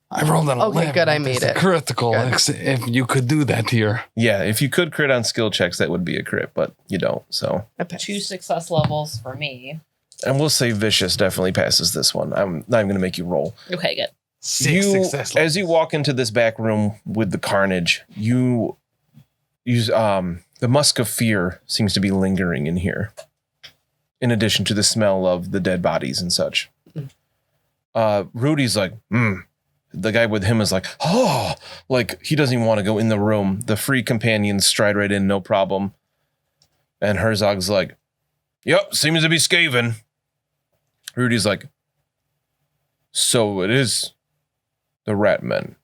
I rolled an 11. Okay, good. I made it. Critical. If you could do that here. Yeah, if you could crit on skill checks, that would be a crit, but you don't. So 2 success levels for me. And we'll say Vicious definitely passes this one. I'm not even going to make you roll. Okay, good. 6 success levels. As you walk into this back room with the carnage, you use the musk of fear seems to be lingering in here, in addition to the smell of the dead bodies and such. Rudy's like, The guy with him is like, like he doesn't even want to go in the room. The free companions stride right in, no problem. And Herzog's like, yep, seems to be Skaven. Rudy's like, so it is the rat men.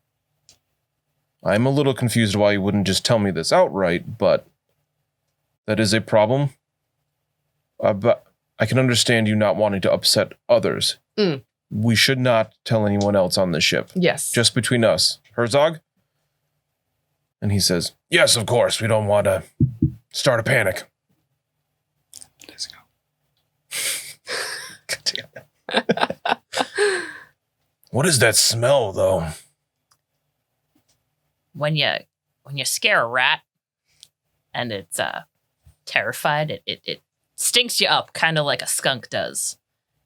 I'm a little confused why you wouldn't just tell me this outright, but that is a problem. But I can understand you not wanting to upset others. We should not tell anyone else on the ship. Yes. Just between us. Herzog? And he says, yes, of course. We don't want to start a panic. Let's go. God damn it. What is that smell, though? When you scare a rat and it's terrified, it stinks you up, kind of like a skunk does.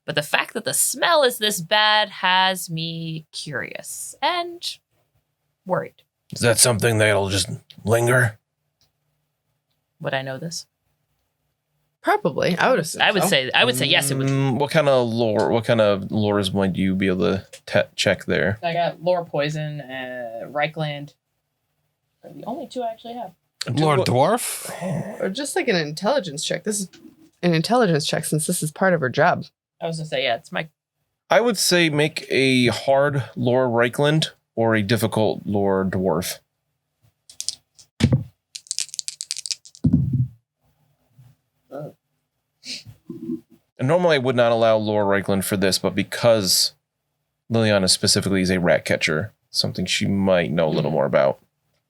But the fact that the smell is this bad has me curious and worried. Is that something that'll just linger? Would I know this? Probably. I would assume. I would say yes, it would. What kind of lores might you be able to check there? I got lore poison, Reichland. Are the only 2 I actually have. Lord Dwarf? Or just like an intelligence check. This is an intelligence check since this is part of her job. I was gonna say, yeah, it's my. I would say make a hard lore Reichland or a difficult lore dwarf. And normally I would not allow lore Reichland for this, but because Liliana specifically is a rat catcher, something she might know a little more about.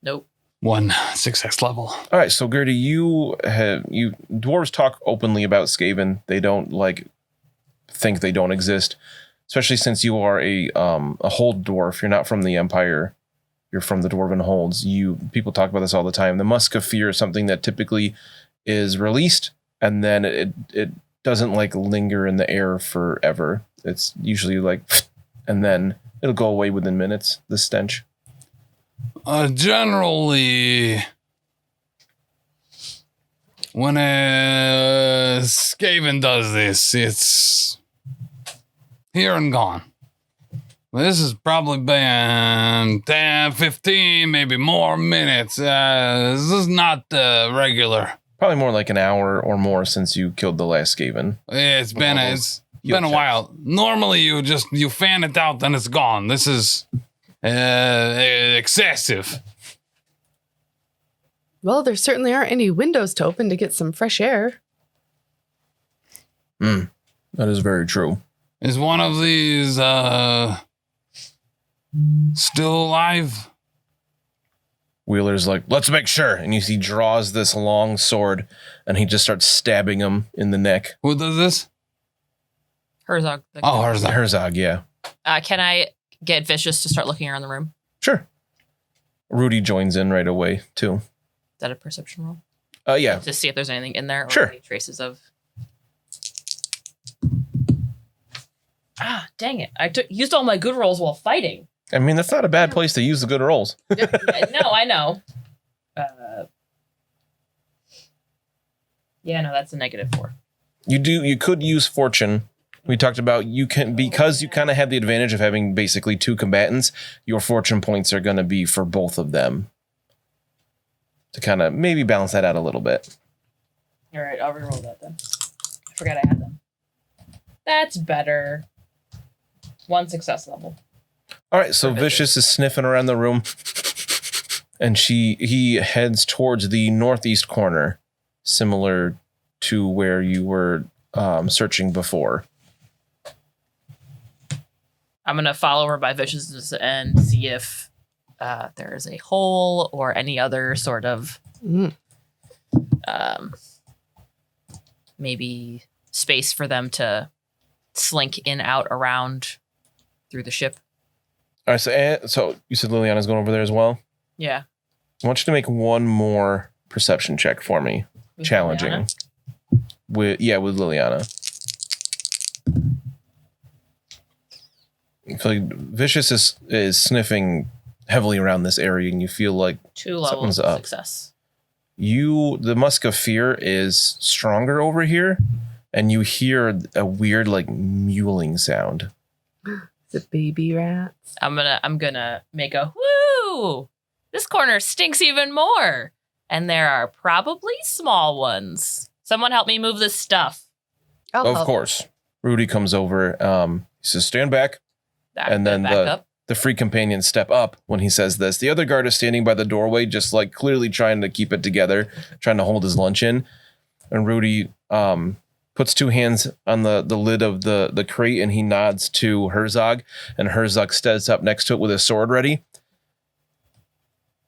Nope. 1 success level. All right, so Gerty, dwarves talk openly about Skaven. They don't think they don't exist, especially since you are a hold dwarf. You're not from the Empire. You're from the Dwarven Holds. People talk about this all the time. The Musk of Fear is something that typically is released, and then it doesn't linger in the air forever. It's usually and then it'll go away within minutes, the stench. Generally, when a Skaven does this, it's here and gone. This has probably been 10, 15, maybe more minutes. This is not regular. Probably more like an hour or more since you killed the last Skaven. It's been a while. Normally, you fan it out, then it's gone. This is excessive. Well, there certainly aren't any windows to open to get some fresh air. That is very true. Is one of these Still alive? Wheeler's like, let's make sure. And he draws this long sword and he just starts stabbing him in the neck. Who does this? Herzog. Herzog, yeah. Can I get Vicious to start looking around the room? Sure. Rudy joins in right away, too. Is that a perception roll? Yeah. To see if there's anything in there or Sure. any traces of. Ah, dang it. I used all my good rolls while fighting. I mean, that's not a bad place to use the good rolls. Yeah, no, I know. Yeah, no, that's a -4. You could use fortune. We talked about because you kind of have the advantage of having basically two combatants, your fortune points are going to be for both of them. To kind of maybe balance that out a little bit. All right, I'll reroll that then. I forgot I had them. That's better. 1 success level. All right, so Vicious is sniffing around the room, and he heads towards the northeast corner, similar to where you were searching before. I'm gonna follow her by Vicious and see if there is a hole or any other sort of maybe space for them to slink in, out, around through the ship. All right, so you said Liliana's going over there as well? Yeah. I want you to make one more perception check for me. With Challenging. Liliana? With Liliana. I feel like Vicious is sniffing heavily around this area, and you feel like 2 levels something's of up. success. The Musk of Fear is stronger over here, and you hear a weird like mewling sound. The baby rats. I'm gonna make a woo. This corner stinks even more, and there are probably small ones. Someone help me move this stuff. Of course, Rudy comes over. He says, "Stand back," and then back up. the free companions step up when he says this. The other guard is standing by the doorway, just like clearly trying to keep it together, trying to hold his lunch in, and Rudy puts 2 hands on the lid of the crate, and he nods to Herzog, and Herzog steps up next to it with his sword ready.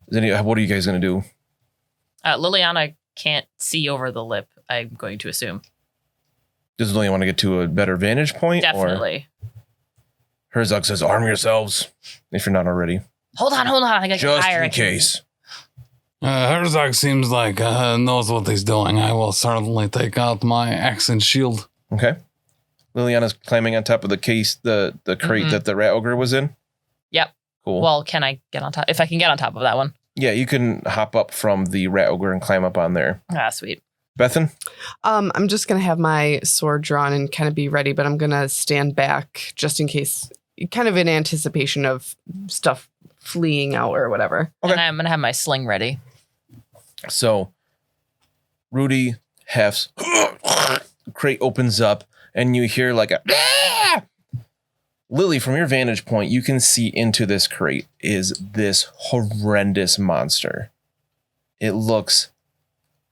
Then what are you guys going to do? Liliana can't see over the lip, I'm going to assume. Does Liliana want to get to a better vantage point? Definitely. Or Herzog says, arm yourselves, if you're not already. Hold on. I got Just higher. in case. Herzog seems like knows what he's doing. I will certainly take out my axe and shield. Okay. Liliana's climbing on top of the case, the crate that the rat ogre was in. Yep. Cool. Well, can I get on top? If I can get on top of that one. Yeah, you can hop up from the rat ogre and climb up on there. Ah, sweet. Bethen? I'm just gonna have my sword drawn and kind of be ready, but I'm gonna stand back just in case, kind of in anticipation of stuff fleeing out or whatever. Okay. And I'm gonna have my sling ready. So Rudy hefts, crate opens up, and you hear like a Lily, from your vantage point, you can see into this crate is this horrendous monster. It looks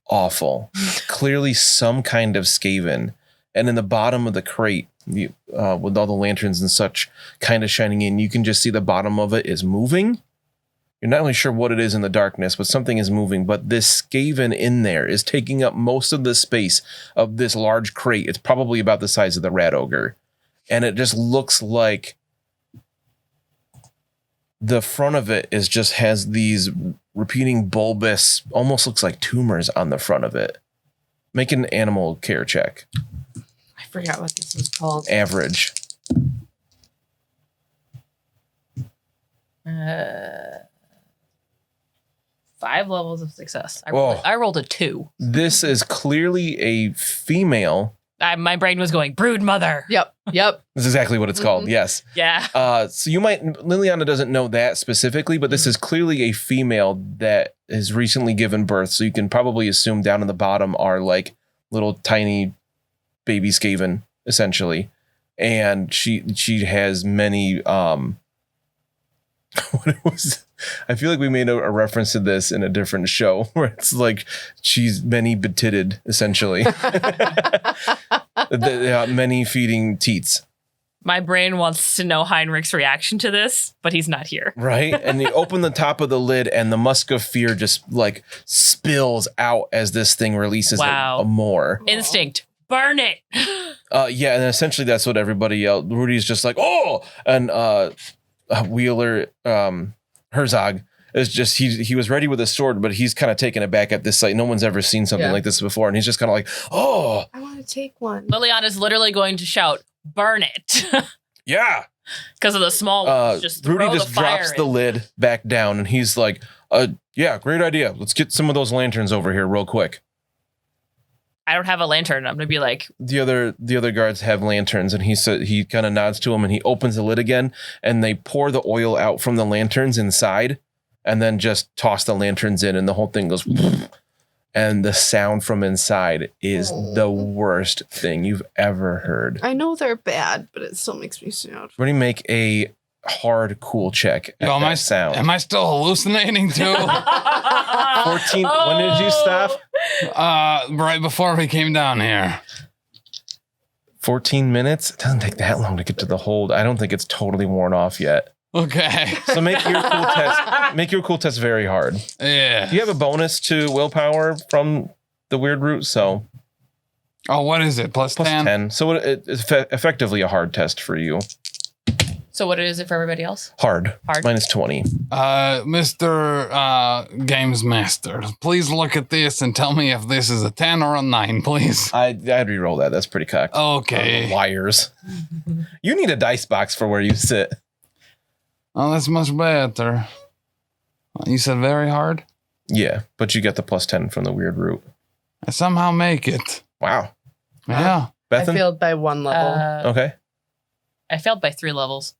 awful. Clearly some kind of Skaven. And in the bottom of the crate, with all the lanterns and such kind of shining in, you can just see the bottom of it is moving. You're not really sure what it is in the darkness, but something is moving. But this Skaven in there is taking up most of the space of this large crate. It's probably about the size of the rat ogre. And it just looks like the front of it has these repeating bulbous, almost looks like tumors on the front of it. Make an animal care check. I forgot what this was called. Average. 5 levels of success. Whoa. I rolled a 2. This is clearly a female. My brain was going, brood mother. Yep. That's exactly what it's called. Yes. Yeah. So you might, Liliana doesn't know that specifically, but this is clearly a female that has recently given birth. So you can probably assume down in the bottom are like little tiny baby Skaven, essentially. And she has many, what it was, I feel like we made a reference to this in a different show where it's like she's many betitted, essentially. Many feeding teats. My brain wants to know Heinrik's reaction to this, but he's not here. Right? And you open the top of the lid and the musk of fear just like spills out as this thing releases more. Instinct. Burn it. Yeah, and essentially that's what everybody yelled. Rudy's just like, oh! And Wheeler, Herzog, is just, he was ready with a sword, but he's kind of taken aback at this sight. No one's ever seen something like this before. And he's just kind of like, oh! I want to take one. Liliana's literally going to shout, burn it. Yeah! Because of the small ones. Just Rudy throw just the fire drops in. the lid back down, and he's like, yeah, great idea. Let's get some of those lanterns over here real quick. I don't have a lantern. I'm going to be like... The other guards have lanterns, and he kind of nods to them, and he opens the lid again, and they pour the oil out from the lanterns inside, and then just toss the lanterns in, and the whole thing goes... And the sound from inside is the worst thing you've ever heard. I know they're bad, but it still makes me sad. We're going to make a hard cool check at that sound. Am I still hallucinating too? 14. When did you stop? Right before we came down here. 14 minutes? It doesn't take that long to get to the hold. I don't think it's totally worn off yet. Okay. So make your cool test. Make your cool test very hard. Yeah. You have a bonus to willpower from the wierdroot, so. Oh, what is it? Plus 10? So it's effectively a hard test for you. So what is it for everybody else? Hard. Minus 20. Mr. Games Master, please look at this and tell me if this is a 10 or a 9, please. I'd re-roll that. That's pretty cocked. Okay. Wires. You need a dice box for where you sit. Oh, that's much better. You said very hard? Yeah, but you get the plus 10 from the wierdroot. I somehow make it. Wow. Yeah. Bethen? I failed by 1 level. Okay. I failed by 3 levels.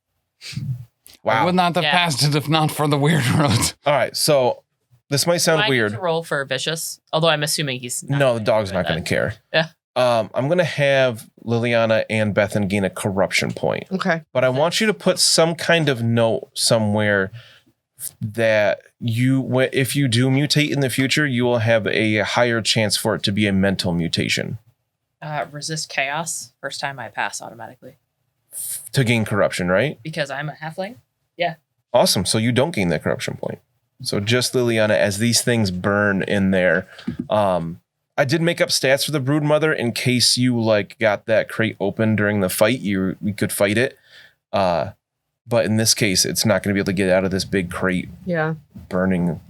Wow. I would not have passed it if not for the wierdroot. All right, so this might sound Do I weird. need to roll for vicious, although I'm assuming he's not. No, the dog's not going to care. Yeah. I'm going to have Liliana and Bethen gain a corruption point. Okay. But I want you to put some kind of note somewhere that if you do mutate in the future, you will have a higher chance for it to be a mental mutation. Resist chaos. First time I pass automatically. To gain corruption, right? Because I'm a halfling? Yeah. Awesome. So you don't gain that corruption point. So just Liliana, as these things burn in there, I did make up stats for the Broodmother in case you got that crate open during the fight. You could fight it. But in this case, it's not going to be able to get out of this big crate. Yeah. Burning.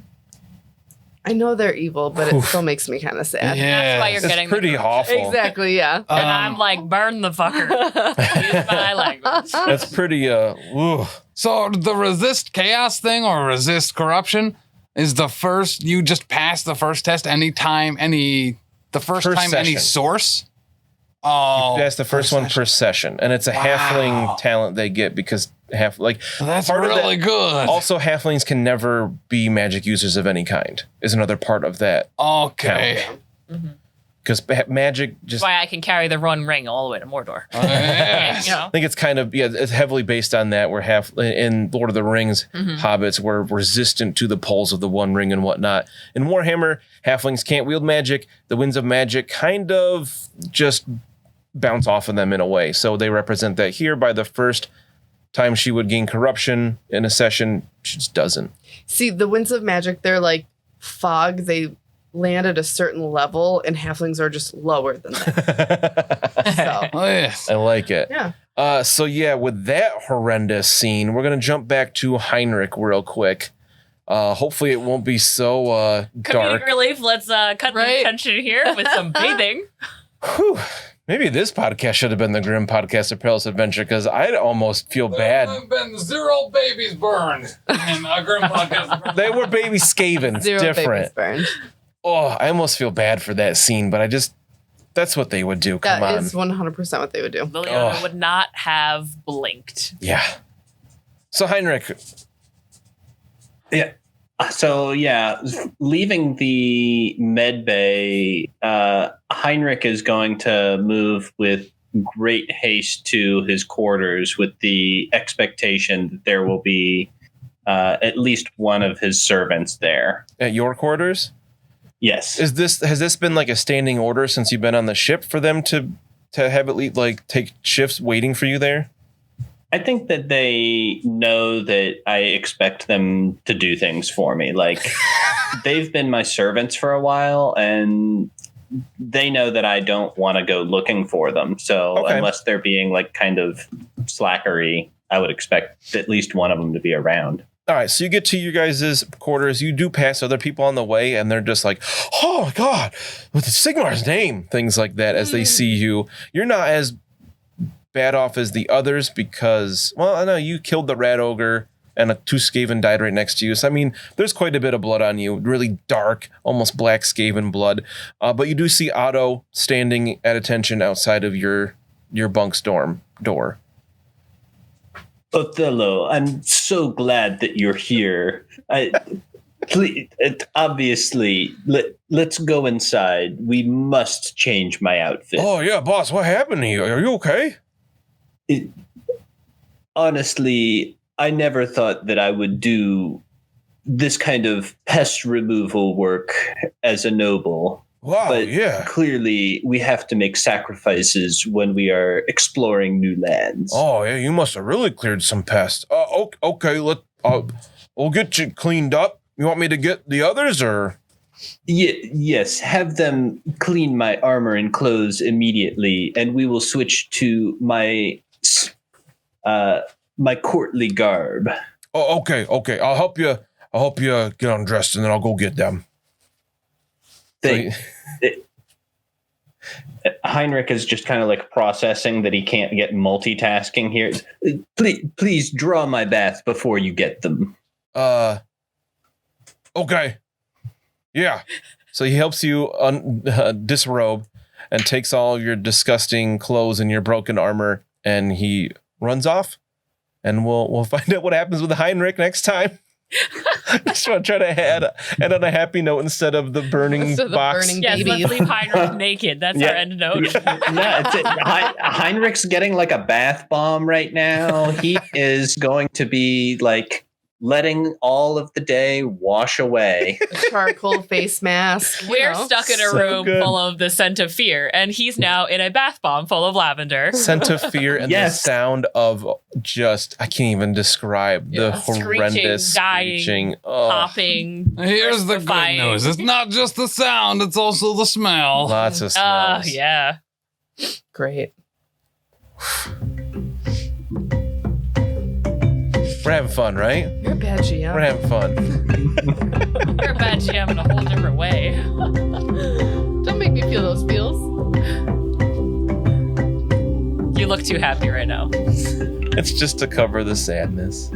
I know they're evil, but it still makes me kind of sad. That's why you're It's getting pretty awful. Exactly, yeah. And I'm like, burn the fucker. Use my language. That's pretty, ooh. So the resist chaos thing or resist corruption is the first, you just pass the first test anytime, the first Per time any session. source? Oh. That's the first one per session. And it's a halfling talent they get because That's part of really that- good. Also, halflings can never be magic users of any kind, is another part of that. Okay. Because magic That's just, why I can carry the run ring all the way to Mordor. Yes. You know? I think it's kind of, it's heavily based on that. Where in Lord of the Rings, hobbits were resistant to the pulls of the One Ring and whatnot. In Warhammer, halflings can't wield magic. The winds of magic kind of just bounce off of them in a way. So they represent that here. By the first time she would gain corruption in a session, she just doesn't. See, the winds of magic, they're like fog. They land at a certain level, and halflings are just lower than that. So, Oh, yes. I like it. yeah. So yeah, with that horrendous scene, we're gonna jump back to Heinrik real quick. Hopefully it won't be so dark. Comedic relief. Let's cut the tension here with some bathing. Whew. Maybe this podcast should have been the Grim Podcast of Perilous Adventure, because I'd almost feel bad. There have been 0 babies burned in a Grim Podcast. They were baby Skaven. Zero Different. babies burned. Oh, I almost feel bad for that scene, but that's what they would do. Come That on. is 100% what they would do. Liliana would not have blinked. Yeah. So Heinrik. Yeah. So yeah, leaving the med bay, Heinrich is going to move with great haste to his quarters with the expectation that there will be at least one of his servants there. At your quarters? Yes. Has this been like a standing order since you've been on the ship for them to have at least take shifts waiting for you there? I think that they know that I expect them to do things for me. Like, they've been my servants for a while, and they know that I don't want to go looking for them. So unless they're being like kind of slackery, I would expect at least one of them to be around. All right, so you get to your guys' quarters. You do pass other people on the way, and they're just like, oh, my God, with Sigmar's name, things like that as they see you. You're not as bad off as the others because, well, I know you killed the rat ogre, and 2 Skaven died right next to you. So, I mean, there's quite a bit of blood on you, really dark, almost black Skaven blood. But you do see Otto standing at attention outside of your bunk's door. Othello, I'm so glad that you're here. Please, obviously, let's go inside. We must change my outfit. Oh, yeah, boss, what happened to you? Are you okay? Honestly, I never thought that I would do this kind of pest removal work as a noble. Wow, but yeah. Clearly, we have to make sacrifices when we are exploring new lands. Oh, yeah, you must have really cleared some pests. Okay, we'll get you cleaned up. You want me to get the others, or? Yes, have them clean my armor and clothes immediately, and we will switch to my courtly garb. Oh, okay. I'll help you get undressed, and then I'll go get them. Heinrik is just kind of like processing that he can't get multitasking here. Please draw my bath before you get them. Okay. Yeah. So he helps you disrobe and takes all of your disgusting clothes and your broken armor, and he runs off. And we'll find out what happens with Heinrik next time. Just want to try to end on a happy note instead of the burning box. Yes, let's leave Heinrik naked. That's our end note. Heinrik's getting like a bath bomb right now. He is going to be like letting all of the day wash away. A charcoal face mask. We're stuck in a room full of the scent of fear, and he's now in a bath bomb full of lavender. Scent of fear and the sound of just, I can't even describe the horrendous screeching, popping. Here's the good news. It's not just the sound, it's also the smell. Lots of smells. Yeah. Great. We're having fun, right? You're a bad GM. We're having fun. You're a bad GM in a whole different way. Don't make me feel those feels. You look too happy right now. It's just to cover the sadness.